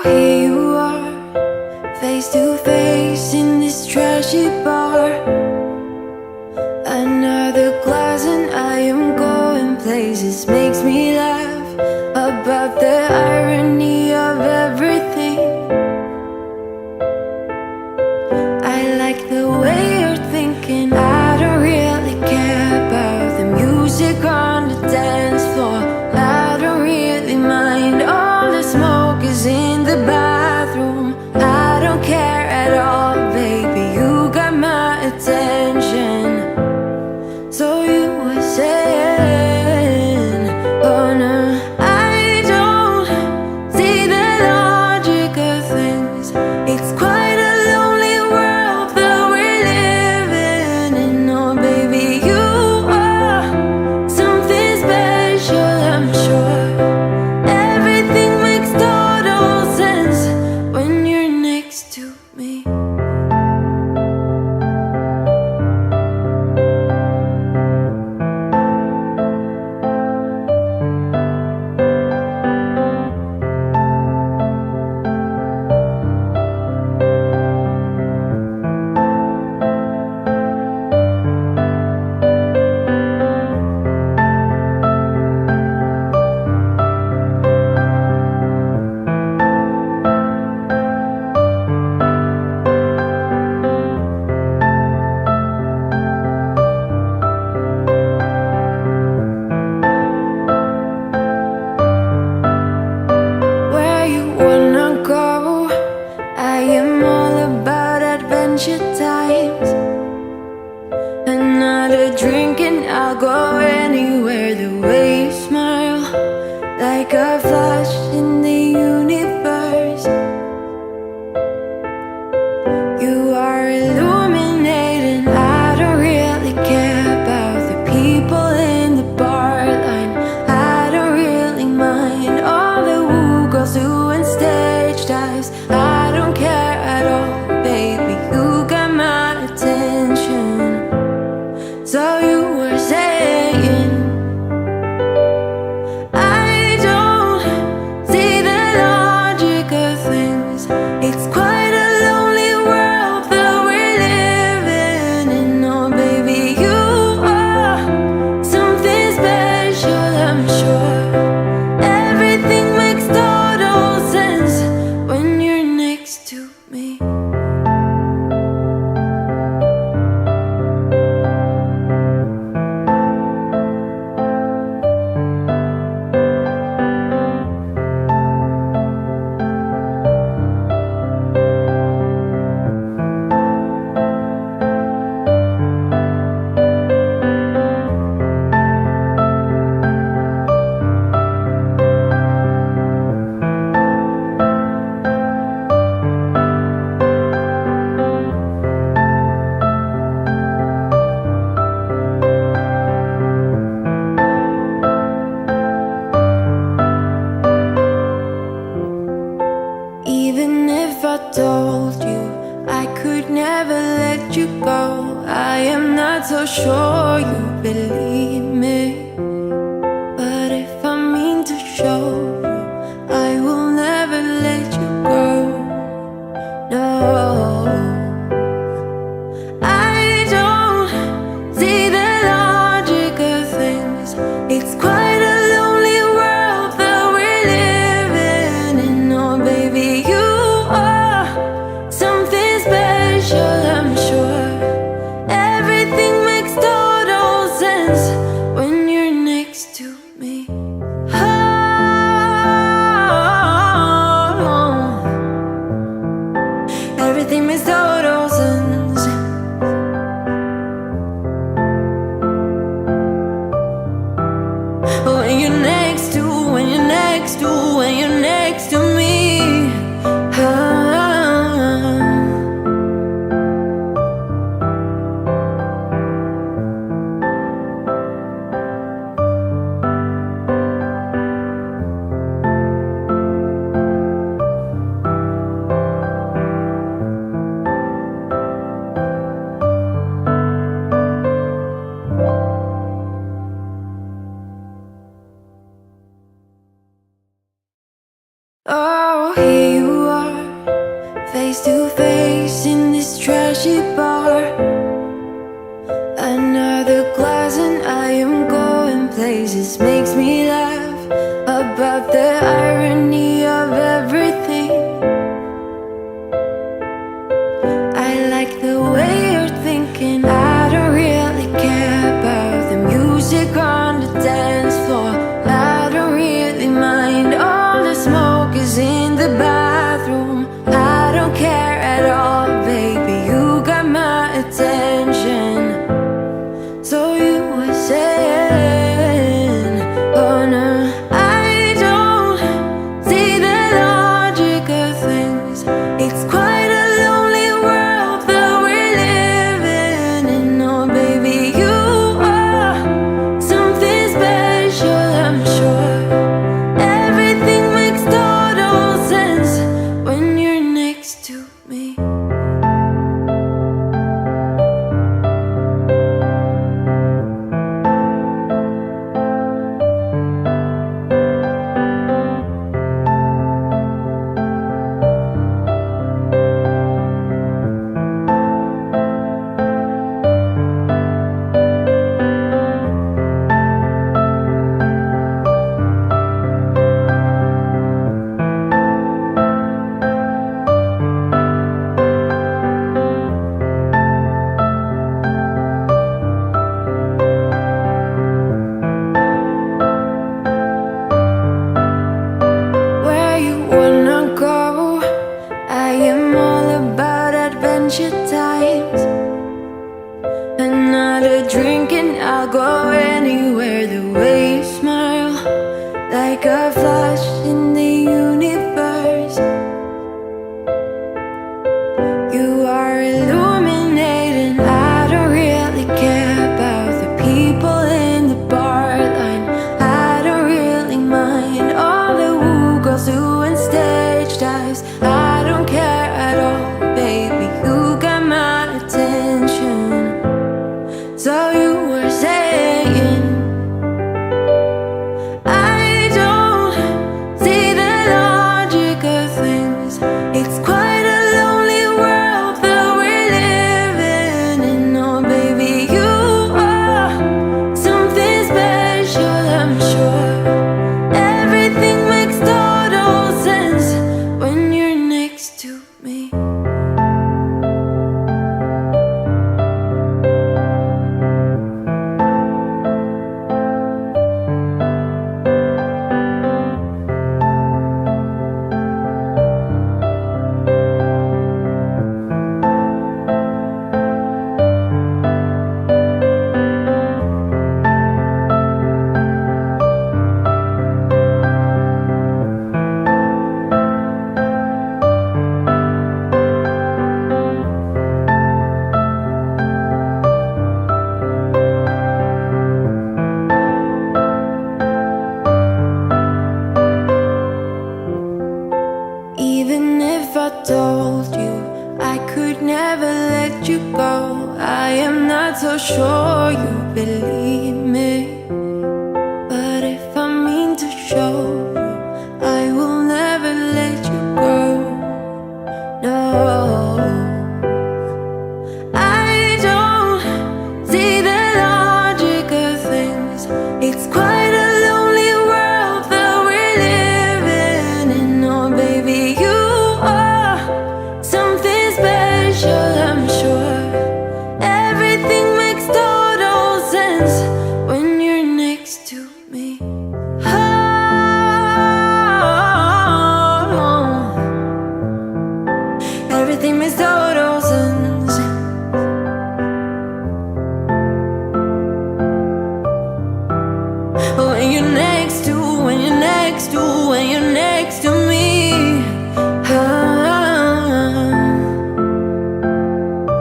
here you are, face to face in this trashy bar. Another glass and I am going places. Makes me laugh about the irony of everything. I like the way you're thinking. I don't really care about the music on the dance floor. I don't really mind all the smoke is in the bathroom. I don't care at all, baby, you got my attention. So you were saying, oh no, I don't see the logic of things. It's quite a lonely world that we're living in. Oh baby, you are something special, I'm sure. Everything makes total sense when you're next to me. Where you wanna go? I am all about adventure times. Another drink and I'll go anywhere. The way you smile, like a flash in the universe. You are illuminating. I don't really care about the people in the bar line. I don't really mind all the woo girls doing stage dives. I don't care at all, baby, you got my attention. So you were saying, I don't see the logic of things. It's quite a lonely world that we're living in. Oh baby, you are something special, I'm sure. Everything makes total sense when you're next to me. Even if I told you I could never let you go, I am not so sure you believe me. But if I mean to show you, I will never let you go. No, I don't see the logic of things. It's quite a lonely world that we're living in. Oh baby, you are something special, I'm sure. Everything makes total sense when Oh, here you are, face to face in this trashy bar. Another glass and I am going places. Makes me laugh about the irony of everything. I like the way you're thinking. I don't really care about the music on the dance floor. I don't really mind all the smoke is in the bathroom. I don't care at all, baby, you got my attention. So you were saying, oh no, I don't see the logic of things. It's quite a lonely world that we're living in. Oh baby, you are something special, I'm sure. Everything makes total sense when you're next to me. Where you wanna go? I am all about adventure times. Another drink and I'll go anywhere. The way you smile, like a flash in the universe. You are illuminating. I don't really care about the people in the bar line. I don't really mind all the woo girls doing stage dives. I don't care at all, baby, you got my attention. So you were saying, I don't see the logic of things. It's quite a lonely world that we're living in. Oh baby, you are something special, I'm sure. Everything makes total sense when you're next to me. Even if I told you I could never let you go, I am not so sure you believe me. But if I mean to show you, I will never let you go. No, I don't see the logic of things. It's quite a lonely world that we're living in. Oh baby, you are something special, I'm sure. Everything makes total sense when you're next to me. Oh, everything makes total sense when you're next to